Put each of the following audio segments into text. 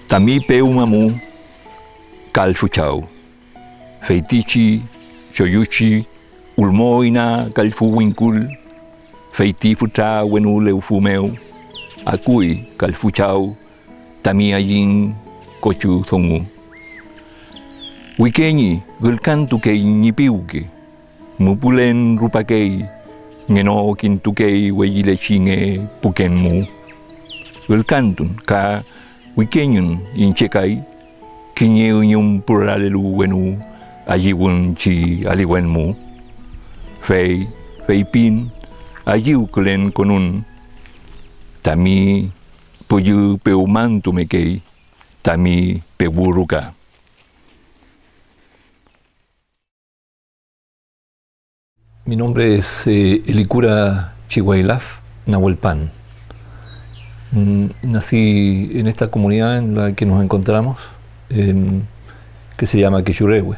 Tami peu mamu kalfuchau. Feitichi, choyuchi, ulmoina kalfuwinkul. Feiti fucha wenu leufumeu. Akui kalfuchau. Tami ayin kochu thongu. Wikenyi gulkantukei nipiuke. Mupulen rupakei. Ngeno kintukei weyilechinge pukenmu. Gulkantun ka Wikenyun inchekai, kinyeunyum puralelu wenu, ayiwun chi aliwenmu. Fei pin, ayiu kulen konun. Tami puyu peumantu mekei, tami peburuka. Mi nombre es Elicura Chihuailaf Nahuelpan. Nací en esta comunidad en la que nos encontramos, que se llama Quechurehue,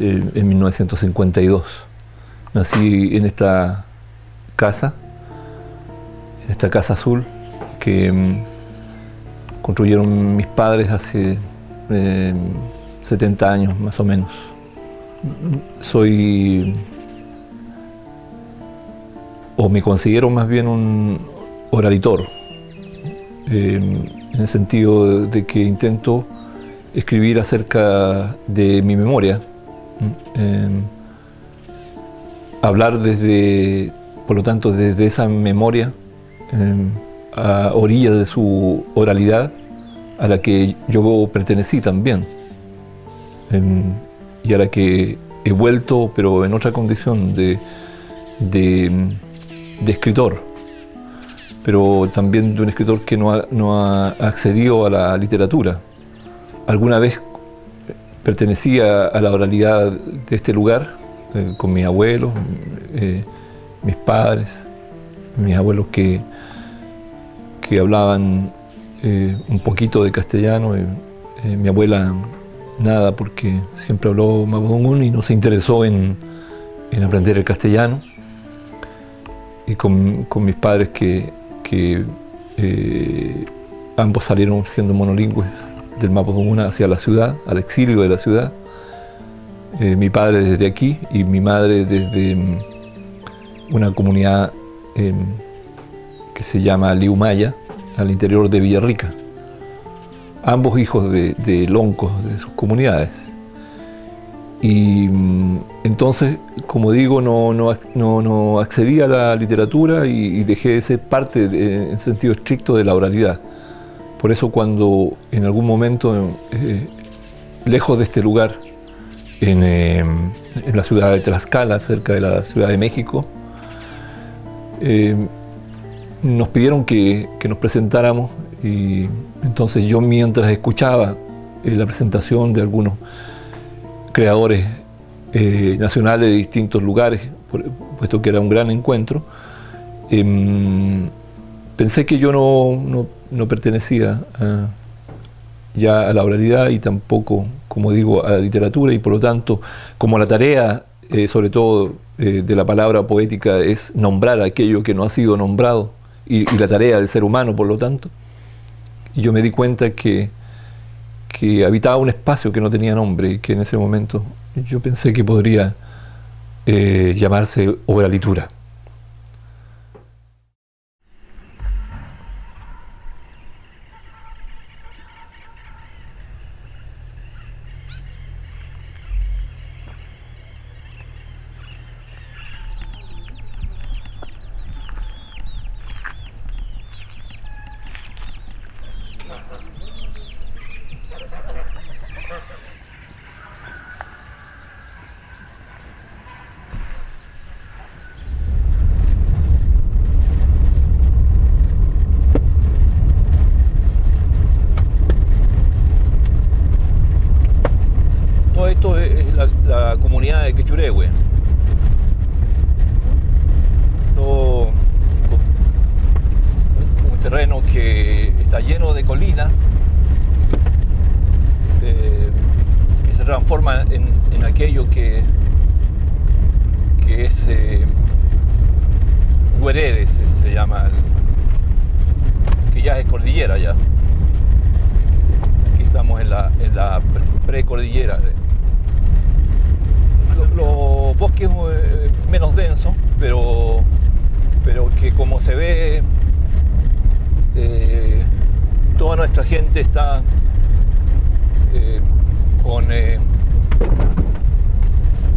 en 1952. Nací en esta casa azul que construyeron mis padres hace 70 años más o menos. Me considero más bien un oralitor, en el sentido de que intento escribir acerca de mi memoria, hablar por lo tanto, desde esa memoria, a orillas de su oralidad, a la que yo pertenecí también, y a la que he vuelto, pero en otra condición de escritor, pero también de un escritor que no ha accedido a la literatura. Alguna vez pertenecía a la oralidad de este lugar, con mis abuelos, mis padres, mis abuelos que hablaban un poquito de castellano, mi abuela nada, porque siempre habló mapudungun y no se interesó en aprender el castellano, y con mis padres que ambos salieron siendo monolingües del mapudungun hacia la ciudad, al exilio de la ciudad. Mi padre desde aquí y mi madre desde una comunidad que se llama Liumaya, al interior de Villarrica. Ambos hijos de loncos de sus comunidades. Y entonces, como digo, no accedí a la literatura y dejé de ser parte, en sentido estricto, de la oralidad. Por eso, cuando en algún momento, lejos de este lugar, en la ciudad de Tlaxcala, cerca de la Ciudad de México, nos pidieron que nos presentáramos, y entonces yo, mientras escuchaba la presentación de algunos creadores nacionales de distintos lugares, puesto que era un gran encuentro, pensé que yo no pertenecía ya a la oralidad y tampoco, como digo, a la literatura, y por lo tanto, como la tarea, sobre todo de la palabra poética, es nombrar aquello que no ha sido nombrado, y la tarea del ser humano, por lo tanto, y yo me di cuenta que habitaba un espacio que no tenía nombre, y que en ese momento yo pensé que podría llamarse oralitura. Esto es la comunidad de Quechurehue. Todo un terreno que está lleno de colinas, que se transforma en aquello que es Huerere se llama, que ya es cordillera ya. Aquí estamos en la precordillera. Los bosques menos densos, pero que como se ve, toda nuestra gente está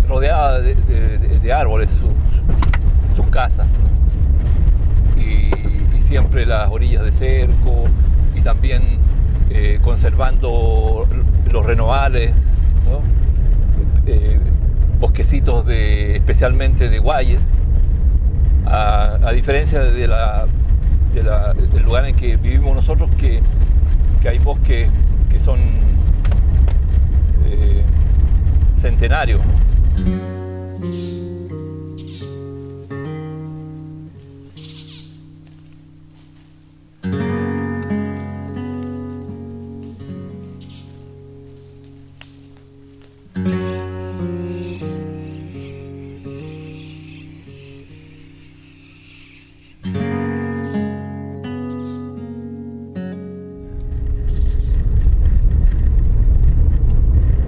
rodeada de árboles, sus casas, y siempre las orillas de cerco, y también conservando los renovales, ¿no? Bosquecitos especialmente de guayes, a diferencia del lugar en que vivimos nosotros, que hay bosques que son centenarios, ¿no?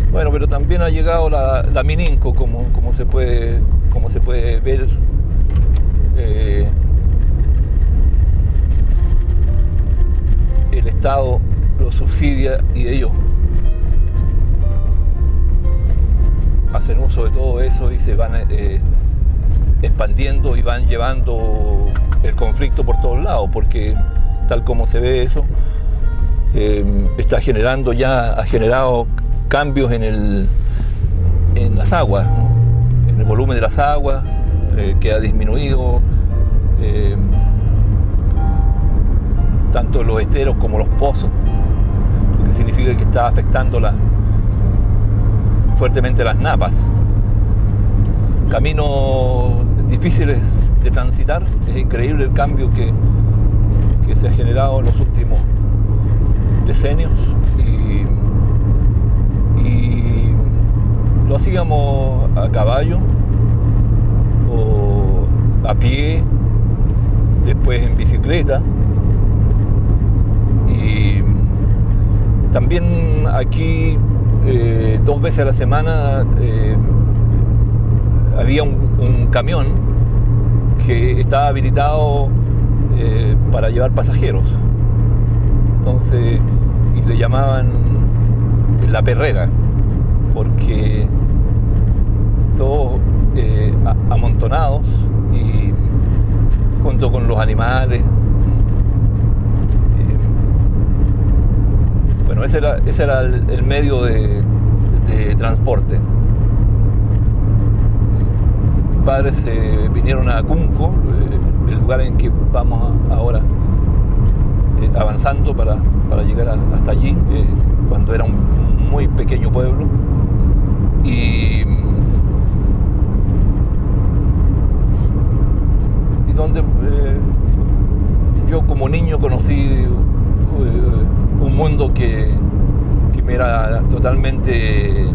Bueno, pero también ha llegado la Mininco, como se puede ver. El Estado lo subsidia y ellos hacen uso de todo eso y se van expandiendo y van llevando el conflicto por todos lados, porque tal como se ve eso, ha generado cambios en las aguas, ¿no? En el volumen de las aguas, que ha disminuido, tanto los esteros como los pozos, lo que significa que está afectando fuertemente las napas. Caminos difíciles de transitar. Es increíble el cambio que se ha generado en los últimos decenios, y lo hacíamos a caballo o a pie, después en bicicleta, y también aquí 2 veces a la semana había un camión que estaba habilitado para llevar pasajeros, entonces, y le llamaban la perrera, porque todos amontonados y junto con los animales. Bueno, ese era el medio de transporte. Mis padres vinieron a Cunco, el lugar en que vamos ahora avanzando para llegar hasta allí, cuando era un muy pequeño pueblo, y donde yo como niño conocí un mundo que me era totalmente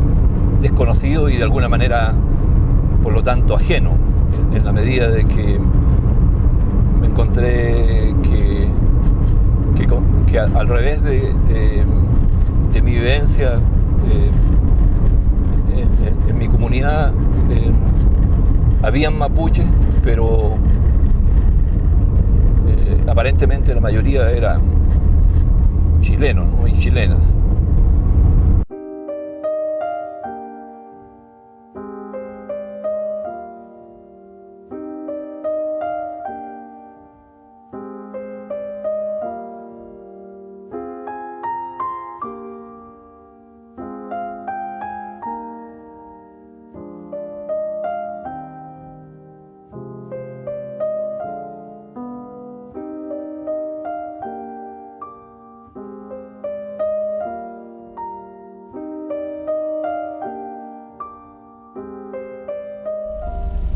desconocido y de alguna manera, por lo tanto, ajeno, en la medida de que me encontré que al revés de mi vivencia en mi comunidad, habían mapuches, pero aparentemente la mayoría era chilenos, ¿no? Y chilenas.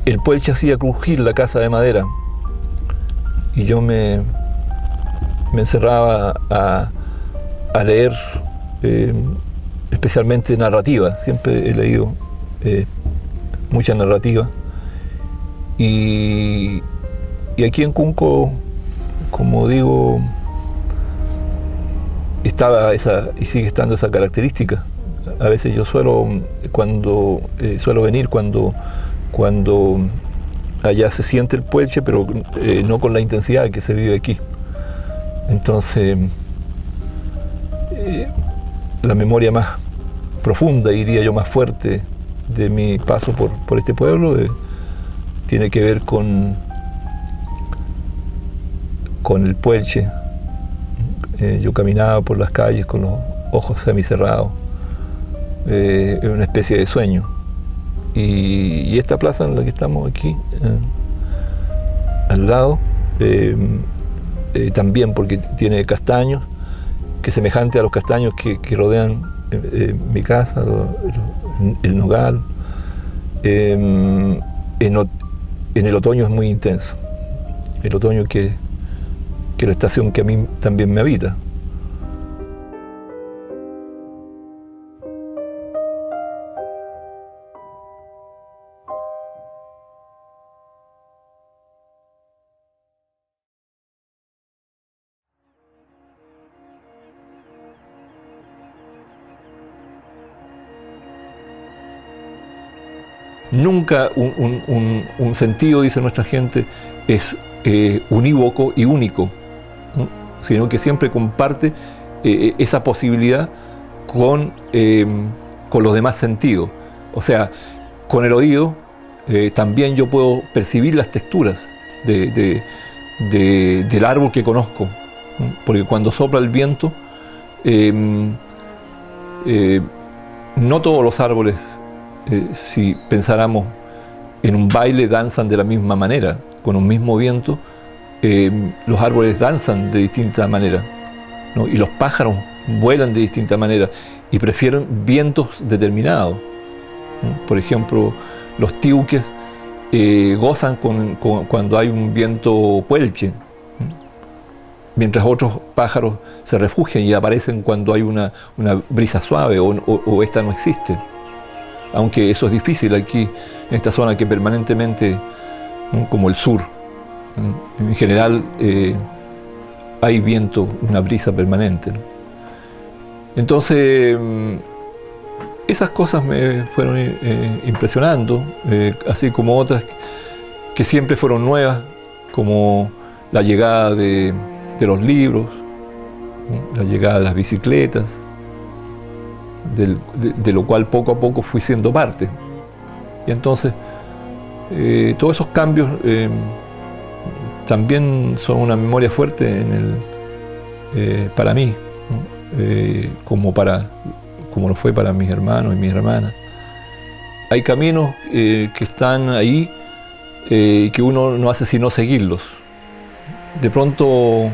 El Puelche hacía crujir la casa de madera y yo me encerraba a leer, especialmente narrativa. Siempre he leído mucha narrativa, y Y aquí en Cunco, como digo, estaba esa, y sigue estando esa característica. A veces yo suelo venir cuando allá se siente el puelche, pero no con la intensidad que se vive aquí. Entonces, la memoria más profunda, diría yo, más fuerte de mi paso por este pueblo tiene que ver con el puelche. Yo caminaba por las calles con los ojos semicerrados, en una especie de sueño. Y esta plaza en la que estamos aquí, al lado, también porque tiene castaños, que semejante a los castaños que rodean mi casa, el nogal. En el otoño es muy intenso. El otoño que es la estación que a mí también me habita. Nunca un sentido, dice nuestra gente, es unívoco y único, ¿no? Sino que siempre comparte esa posibilidad con los demás sentidos. O sea, con el oído también yo puedo percibir las texturas del árbol que conozco, ¿no? Porque cuando sopla el viento, no todos los árboles, si pensáramos en un baile, danzan de la misma manera. Con un mismo viento, los árboles danzan de distinta manera, ¿no? Y los pájaros vuelan de distinta manera y prefieren vientos determinados, ¿no? Por ejemplo, los tiuques gozan cuando hay un viento puelche, ¿no? Mientras otros pájaros se refugian y aparecen cuando hay una brisa suave o esta no existe. Aunque eso es difícil aquí, en esta zona que permanentemente, ¿no? Como el sur, ¿no? En general hay viento, una brisa permanente, ¿no? Entonces, esas cosas me fueron impresionando, así como otras que siempre fueron nuevas, como la llegada de los libros, ¿no? La llegada de las bicicletas, de lo cual poco a poco fui siendo parte. Y entonces todos esos cambios también son una memoria fuerte para mí, ¿no? Como lo fue para mis hermanos y mis hermanas. Hay caminos que están ahí que uno no hace sino seguirlos. De pronto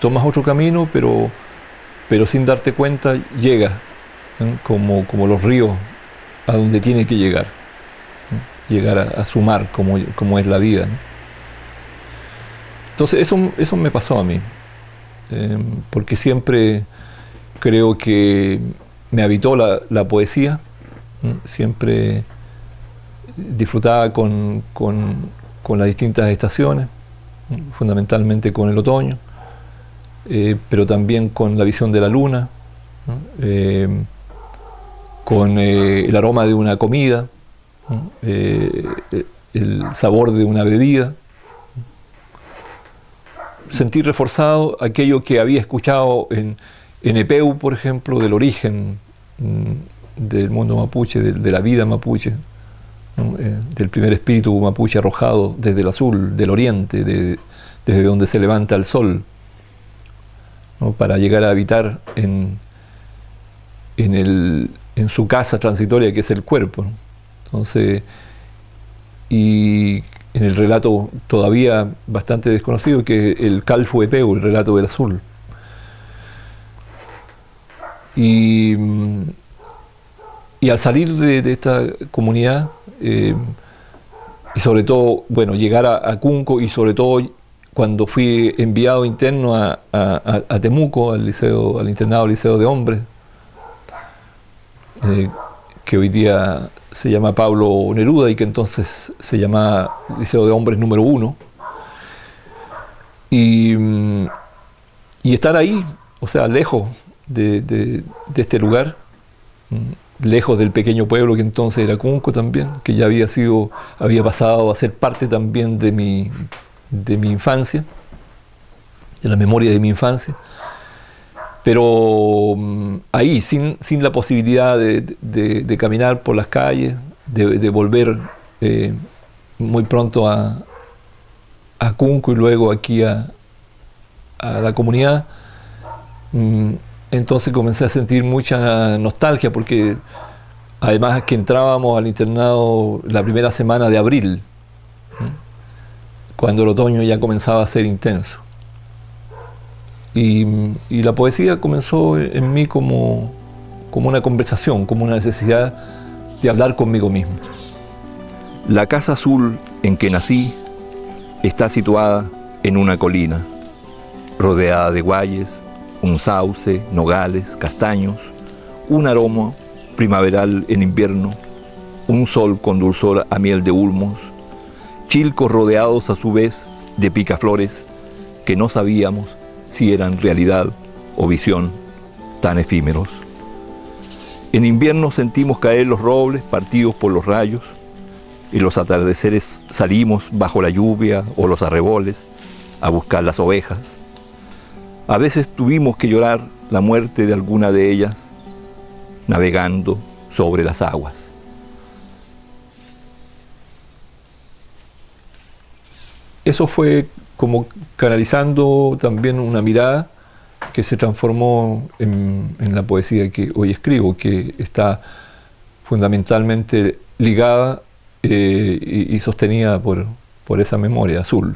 tomas otro camino, pero sin darte cuenta llegas, ¿no? Como los ríos a donde tiene que llegar, ¿no? Llegar a su mar, como es la vida, ¿no? Entonces eso me pasó a mí, porque siempre creo que me habitó la poesía, ¿no? Siempre disfrutaba con las distintas estaciones, ¿no? Fundamentalmente con el otoño. Pero también con la visión de la luna, ¿no? Con el aroma de una comida, ¿no? El sabor de una bebida. Sentí reforzado aquello que había escuchado en Epeu, por ejemplo, del origen del mundo mapuche, de la vida mapuche, ¿no? Del primer espíritu mapuche arrojado desde el azul, del oriente, desde donde se levanta el sol, ¿no? Para llegar a habitar en su casa transitoria, que es el cuerpo, ¿no? Entonces, y en el relato todavía bastante desconocido, que es el Calfu Epeu, el relato del azul. Y al salir de esta comunidad, y sobre todo, bueno, llegar a Cunco, y sobre todo cuando fui enviado interno a Temuco, al internado Liceo de Hombres, que hoy día se llama Pablo Neruda y que entonces se llamaba Liceo de Hombres número 1. Y estar ahí, o sea, lejos de este lugar, lejos del pequeño pueblo que entonces era Cunco también, que ya había pasado a ser parte también de mi infancia, de la memoria de mi infancia, pero ahí, sin la posibilidad de caminar por las calles, de volver muy pronto a Cunco y luego aquí a la comunidad, entonces comencé a sentir mucha nostalgia porque además que entrábamos al internado la primera semana de abril, cuando el otoño ya comenzaba a ser intenso. Y la poesía comenzó en mí como una conversación, como una necesidad de hablar conmigo mismo. La casa azul en que nací está situada en una colina, rodeada de guayes, un sauce, nogales, castaños, un aroma primaveral en invierno, un sol con dulzor a miel de ulmos, chilcos rodeados a su vez de picaflores que no sabíamos si eran realidad o visión, tan efímeros. En invierno sentimos caer los robles partidos por los rayos, en los atardeceres salimos bajo la lluvia o los arreboles a buscar las ovejas. A veces tuvimos que llorar la muerte de alguna de ellas, navegando sobre las aguas. Eso fue como canalizando también una mirada que se transformó en la poesía que hoy escribo, que está fundamentalmente ligada y sostenida por esa memoria azul.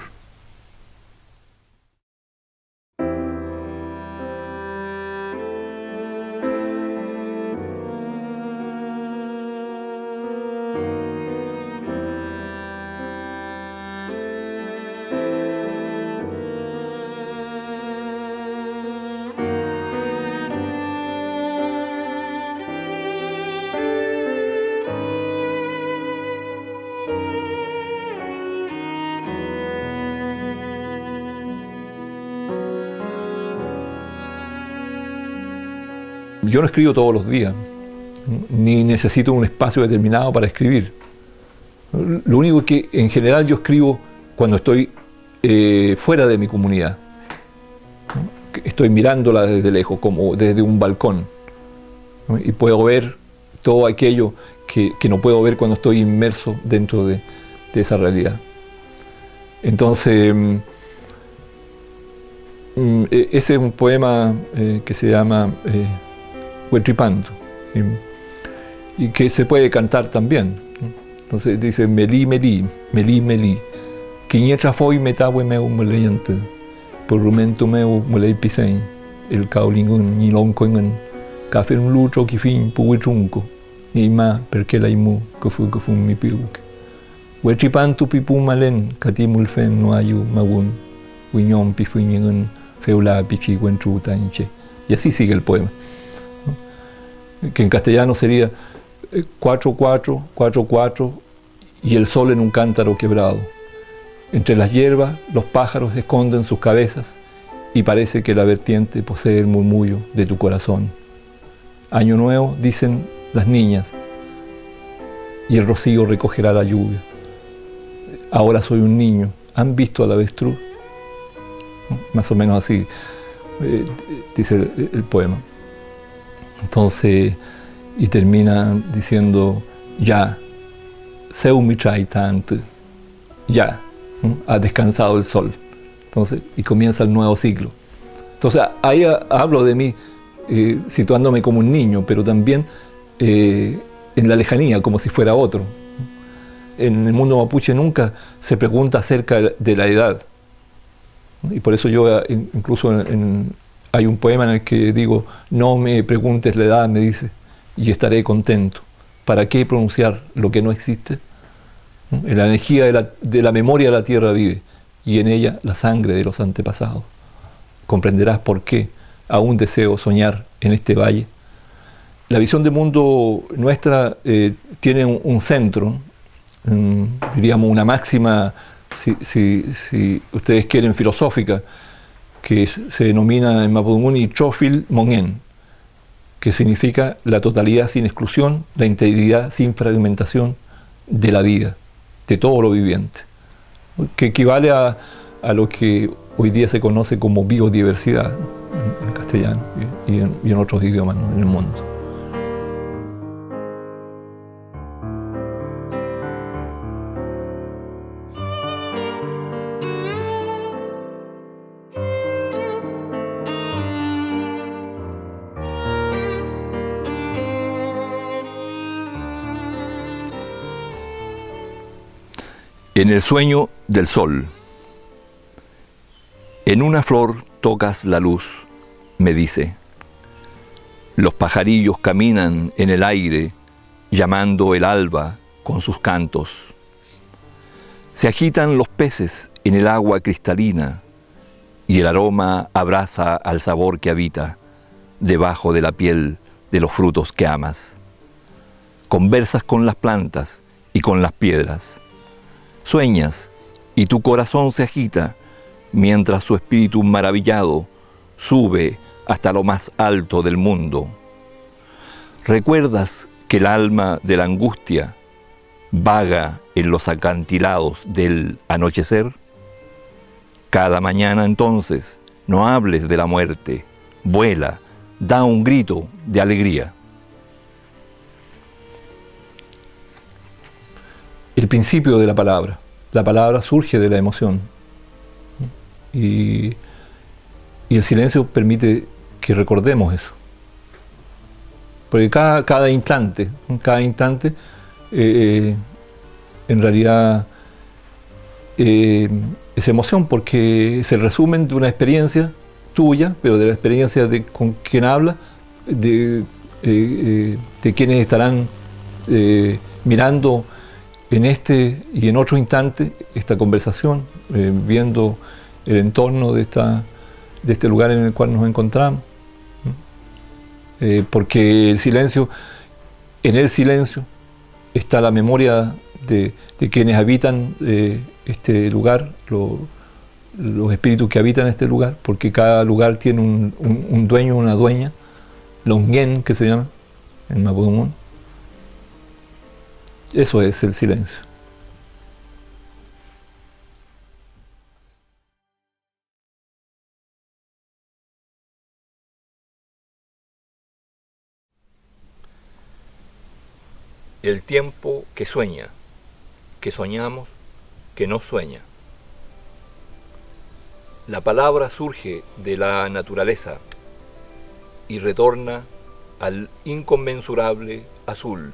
Yo no escribo todos los días, ni necesito un espacio determinado para escribir. Lo único es que en general yo escribo cuando estoy fuera de mi comunidad. Estoy mirándola desde lejos, como desde un balcón, ¿no? Y puedo ver todo aquello que no puedo ver cuando estoy inmerso dentro de esa realidad. Entonces, ese es un poema que se llama Huetripanto, y que se puede cantar también. Entonces dice: Melí, melí, melí, melí, quiñetra foi metahue meu moleyante, por rumento meu molei pisén, el caulingun ni loncoingan, café un lutro que fin puguitrunco, ni ma perché la imu que fu mi piuc. Huetripanto pipu malen, catimul fen no ayu magun, huiñón pifuñen feula pichi guentruta inche. Y así sigue el poema, que en castellano sería 4-4, 4-4 y el sol en un cántaro quebrado. Entre las hierbas los pájaros esconden sus cabezas y parece que la vertiente posee el murmullo de tu corazón. Año nuevo, dicen las niñas, y el rocío recogerá la lluvia. Ahora soy un niño, ¿han visto al avestruz? Más o menos así dice el poema. Entonces, y termina diciendo: ya, seu mi trai tant, ya, ¿no? Ha descansado el sol. Entonces, y comienza el nuevo ciclo. Entonces, ahí hablo de mí situándome como un niño, pero también en la lejanía, como si fuera otro. En el mundo mapuche nunca se pregunta acerca de la edad. Y por eso yo incluso hay un poema en el que digo: no me preguntes la edad, me dice, y estaré contento. ¿Para qué pronunciar lo que no existe? En la energía de la memoria de la tierra vive, y en ella la sangre de los antepasados. Comprenderás por qué aún deseo soñar en este valle La visión de mundo nuestra tiene un centro, diríamos una máxima, si ustedes quieren, filosófica, que se denomina en Mapudungun Chofil Mongen, que significa la totalidad sin exclusión, la integridad sin fragmentación de la vida, de todo lo viviente, que equivale a lo que hoy día se conoce como biodiversidad, ¿no?, en castellano y en otros idiomas, ¿no?, en el mundo. En el sueño del sol. En una flor tocas la luz, me dice. Los pajarillos caminan en el aire, llamando el alba con sus cantos. Se agitan los peces en el agua cristalina, y el aroma abraza al sabor que habita debajo de la piel de los frutos que amas. Conversas con las plantas y con las piedras. Sueñas y tu corazón se agita mientras su espíritu maravillado sube hasta lo más alto del mundo. ¿Recuerdas que el alma de la angustia vaga en los acantilados del anochecer? Cada mañana entonces no hables de la muerte, vuela, da un grito de alegría. El principio de la palabra surge de la emoción, y el silencio permite que recordemos eso, porque cada instante en realidad es emoción, porque es el resumen de una experiencia tuya, pero de la experiencia de con quien habla, de quienes estarán mirando en este y en otro instante esta conversación, viendo el entorno de este lugar en el cual nos encontramos, ¿no? Porque en el silencio está la memoria de quienes habitan este lugar, los espíritus que habitan este lugar, porque cada lugar tiene un dueño, una dueña, Longen, que se llama en Mapudungun. Eso es el silencio. El tiempo que sueña, que soñamos, que no sueña. La palabra surge de la naturaleza y retorna al inconmensurable azul,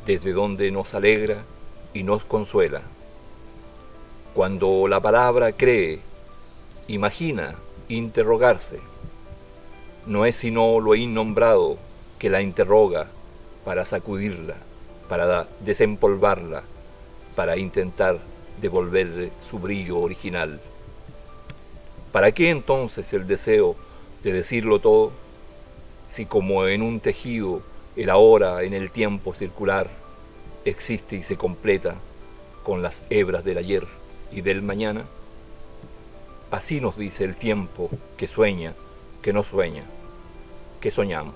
desde donde nos alegra y nos consuela. Cuando la palabra cree, imagina, interrogarse, no es sino lo innombrado que la interroga para sacudirla, para desempolvarla, para intentar devolverle su brillo original. ¿Para qué entonces el deseo de decirlo todo, si como en un tejido el ahora en el tiempo circular existe y se completa con las hebras del ayer y del mañana? Así nos dice el tiempo que sueña, que no sueña, que soñamos.